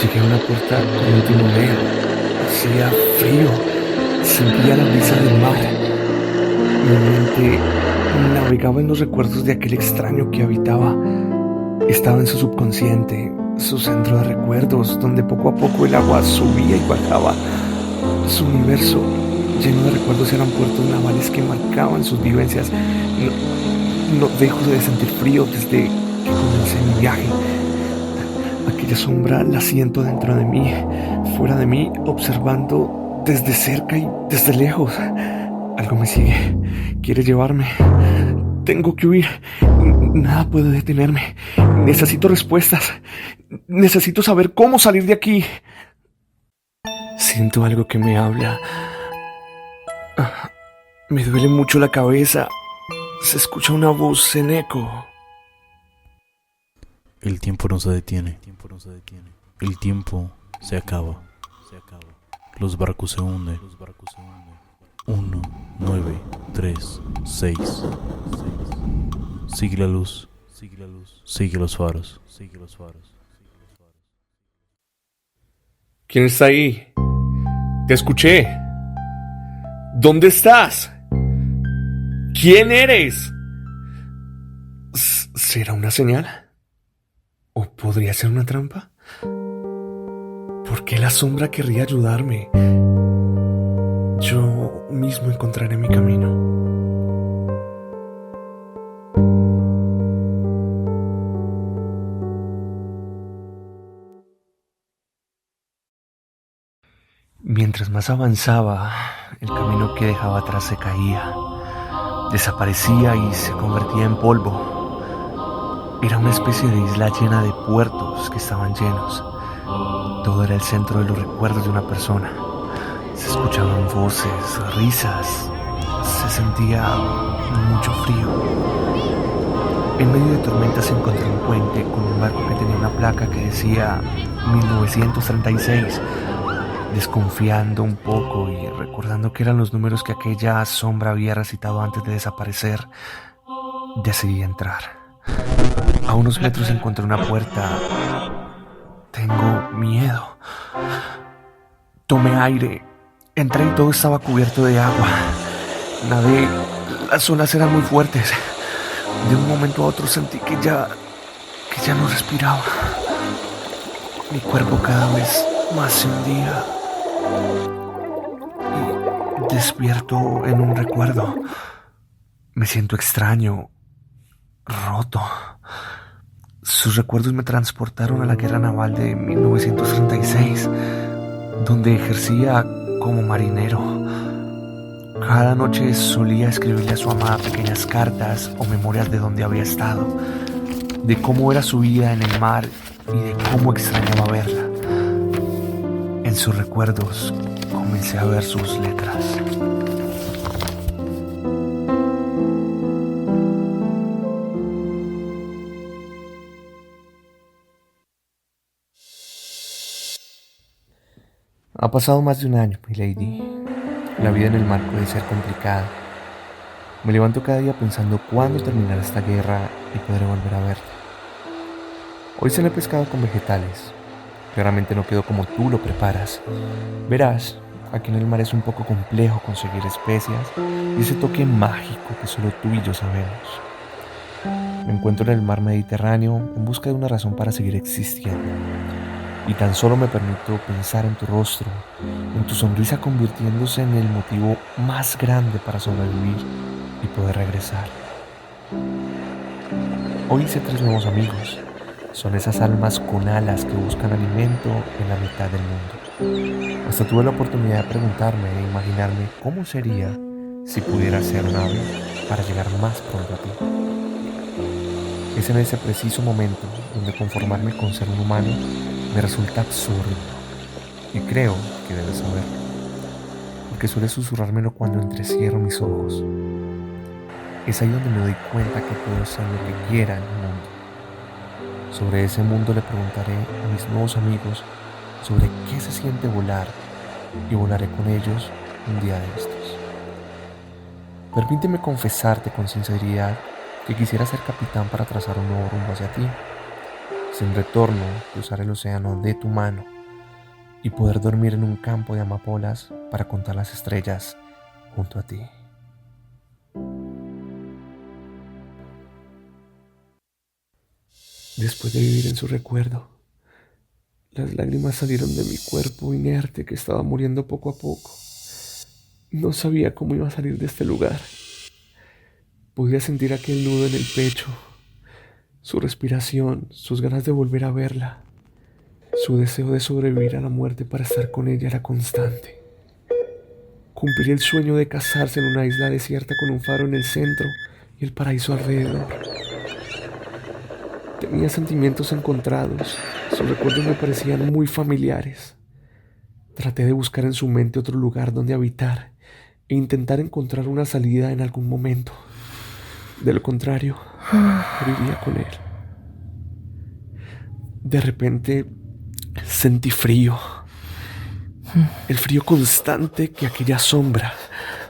Llegué a una puerta con un timonel. Hacía frío. Sentía la brisa del mar. Mi mente navegaba en los recuerdos de aquel extraño que habitaba. Estaba en su subconsciente, su centro de recuerdos, donde poco a poco el agua subía y bajaba. Su universo, lleno de recuerdos, eran puertos navales que marcaban sus vivencias. No dejo de sentir frío desde que comencé mi viaje. Aquella sombra la siento dentro de mí, fuera de mí, observando desde cerca y desde lejos. Algo me sigue, quiere llevarme. Tengo que huir. Nada puede detenerme. Necesito respuestas. Necesito saber cómo salir de aquí. Siento algo que me habla. Me duele mucho la cabeza. Se escucha una voz en eco. El tiempo no se detiene. El tiempo se acaba. Los barcos se hunden. 1, 9, 3, 6. Sigue la luz. Sigue los faros. ¿Quién está ahí? Te escuché. ¿Dónde estás? ¿Quién eres? ¿Será una señal? ¿O podría ser una trampa? ¿Por qué la sombra querría ayudarme? Yo mismo encontraré mi camino. Mientras más avanzaba, el camino que dejaba atrás se caía, desaparecía y se convertía en polvo. Era una especie de isla llena de puertos que estaban llenos. Todo era el centro de los recuerdos de una persona. Se escuchaban voces, risas, se sentía mucho frío. En medio de tormentas encontré un puente con un barco que tenía una placa que decía 1936. Desconfiando un poco y recordando que eran los números que aquella sombra había recitado antes de desaparecer, decidí entrar. A unos metros encontré una puerta. Tengo miedo. Tomé aire. Entré y todo estaba cubierto de agua. Nadé. Las olas eran muy fuertes. De un momento a otro sentí que ya no respiraba. Mi cuerpo cada vez más se hundía. Y despierto en un recuerdo. Me siento extraño, roto. Sus recuerdos me transportaron a la guerra naval de 1936, donde ejercía como marinero. Cada noche solía escribirle a su amada pequeñas cartas o memorias de dónde había estado, de cómo era su vida en el mar y de cómo extrañaba verla. En sus recuerdos comencé a ver sus letras. Ha pasado más de un año, mi lady. La vida en el mar puede ser complicada. Me levanto cada día pensando cuándo terminará esta guerra y podré volver a verte. Hoy cené pescado con vegetales. Claramente no quedó como tú lo preparas. Verás, aquí en el mar es un poco complejo conseguir especias y ese toque mágico que solo tú y yo sabemos. Me encuentro en el mar Mediterráneo en busca de una razón para seguir existiendo. Y tan solo me permito pensar en tu rostro, en tu sonrisa convirtiéndose en el motivo más grande para sobrevivir y poder regresar. Hoy hice 3 nuevos amigos. Son esas almas con alas que buscan alimento en la mitad del mundo. Hasta tuve la oportunidad de preguntarme e imaginarme cómo sería si pudiera ser un ave para llegar más pronto a ti. Es en ese preciso momento donde conformarme con ser un humano me resulta absurdo. Y creo que debes saberlo, porque suele susurrármelo cuando entrecierro mis ojos. Es ahí donde me doy cuenta que puedo ser lo que quiera en el mundo. Sobre ese mundo le preguntaré a mis nuevos amigos sobre qué se siente volar y volaré con ellos un día de estos. Permíteme confesarte con sinceridad que quisiera ser capitán para trazar un nuevo rumbo hacia ti. sin retorno, cruzar el océano de tu mano y poder dormir en un campo de amapolas para contar las estrellas junto a ti. Después de vivir en su recuerdo, las lágrimas salieron de mi cuerpo inerte que estaba muriendo poco a poco. No sabía cómo iba a salir de este lugar. Podía sentir aquel nudo en el pecho, su respiración, sus ganas de volver a verla. Su deseo de sobrevivir a la muerte para estar con ella era constante. Cumplir el sueño de casarse en una isla desierta con un faro en el centro y el paraíso alrededor. Tenía sentimientos encontrados. Sus recuerdos me parecían muy familiares. Traté de buscar en su mente otro lugar donde habitar e intentar encontrar una salida en algún momento. De lo contrario, moriría con él. De repente sentí frío. El frío constante que aquella sombra,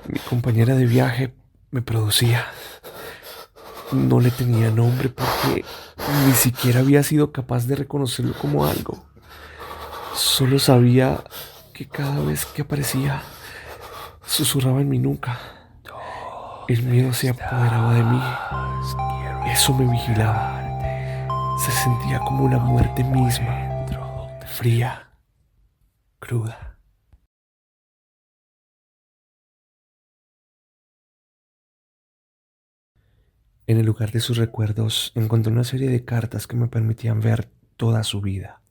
mi compañera de viaje, me producía. No le tenía nombre porque ni siquiera había sido capaz de reconocerlo como algo. Solo sabía que cada vez que aparecía, susurraba en mi nuca. El miedo se apoderaba de mí. Eso me vigilaba. Se sentía como la muerte misma, fría, cruda. En el lugar de sus recuerdos encontré una serie de cartas que me permitían ver toda su vida.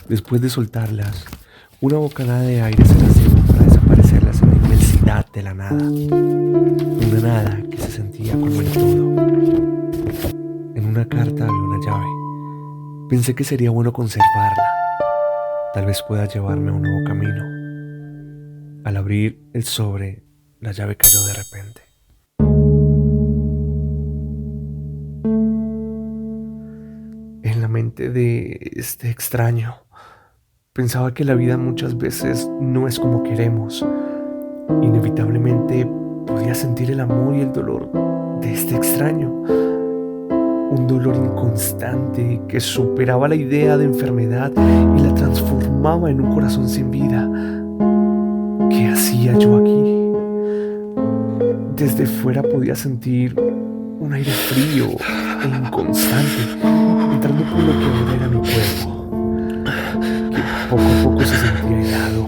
Después de soltarlas, una bocanada de aire se las llevó para desaparecerlas en la inmensidad de la nada. Una nada que se sentía como el todo. En una carta había una llave. Pensé que sería bueno conservarla. Tal vez pueda llevarme a un nuevo camino. Al abrir el sobre, la llave cayó de repente. En la mente de este extraño, pensaba que la vida muchas veces no es como queremos. Inevitablemente podía sentir el amor y el dolor de este extraño. Un dolor inconstante que superaba la idea de enfermedad y la transformaba en un corazón sin vida. ¿Qué hacía yo aquí? Desde fuera podía sentir un aire frío e inconstante entrando por lo que ahora era mi cuerpo, que poco a poco se sentía helado.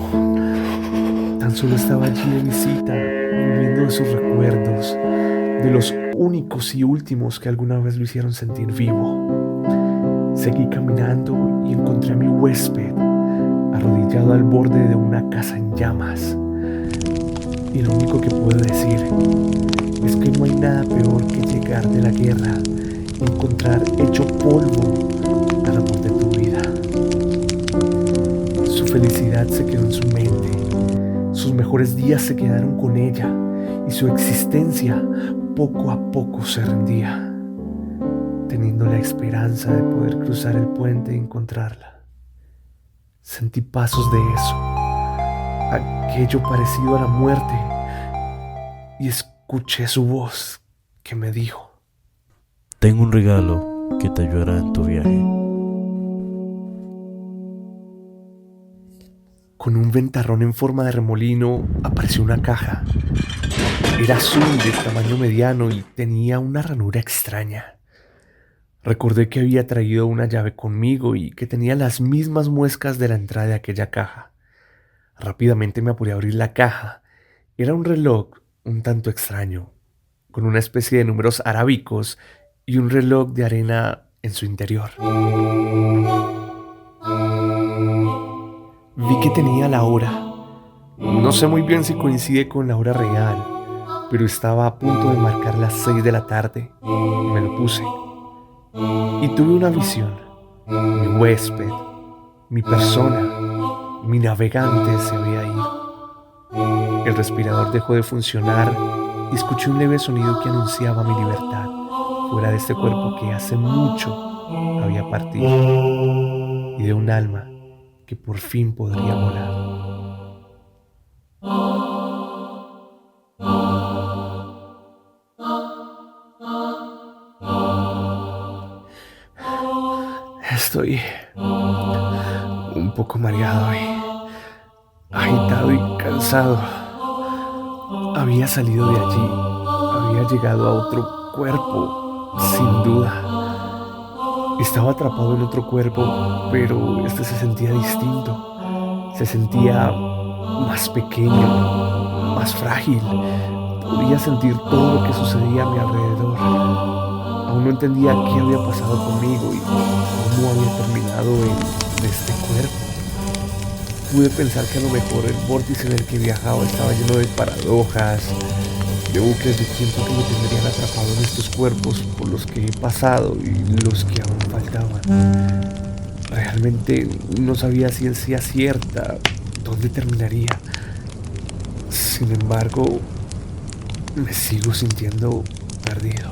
Tan solo estaba allí de visita, viviendo de sus recuerdos, de los únicos y últimos que alguna vez lo hicieron sentir vivo. Seguí caminando y encontré a mi huésped, arrodillado al borde de una casa en llamas. Y lo único que puedo decir es que no hay nada peor que llegar de la guerra y encontrar hecho polvo al amor de tu vida. Su felicidad se quedó en su mente, sus mejores días se quedaron con ella y su existencia poco a poco se rendía, teniendo la esperanza de poder cruzar el puente y encontrarla. Sentí pasos de eso, aquello parecido a la muerte, y escuché su voz que me dijo: tengo un regalo que te ayudará en tu viaje. Con un ventarrón en forma de remolino apareció una caja. Era azul de tamaño mediano y tenía una ranura extraña. Recordé que había traído una llave conmigo y que tenía las mismas muescas de la entrada de aquella caja. Rápidamente me apuré a abrir la caja. Era un reloj un tanto extraño, con una especie de números arábicos y un reloj de arena en su interior. Vi que tenía la hora. No sé muy bien si coincide con la hora real, pero estaba a punto de marcar las 6 de la tarde. Me lo puse y tuve una visión. Mi huésped, mi persona, mi navegante se había ido. El respirador dejó de funcionar y escuché un leve sonido que anunciaba mi libertad fuera de este cuerpo que hace mucho había partido, y de un alma que por fin podría volar. Estoy un poco mareado y agitado y cansado. Había salido de allí, había llegado a otro cuerpo, sin duda. Estaba atrapado en otro cuerpo, pero este se sentía distinto. Se sentía más pequeño, más frágil. Podía sentir todo lo que sucedía a mi alrededor. Aún no entendía qué había pasado conmigo y cómo había terminado en este cuerpo. Pude pensar que a lo mejor el vórtice en el que viajaba estaba lleno de paradojas, de bucles de tiempo que me tendrían atrapado en estos cuerpos por los que he pasado y los que aún faltaban. Realmente no sabía a ciencia cierta dónde terminaría. Sin embargo, me sigo sintiendo perdido.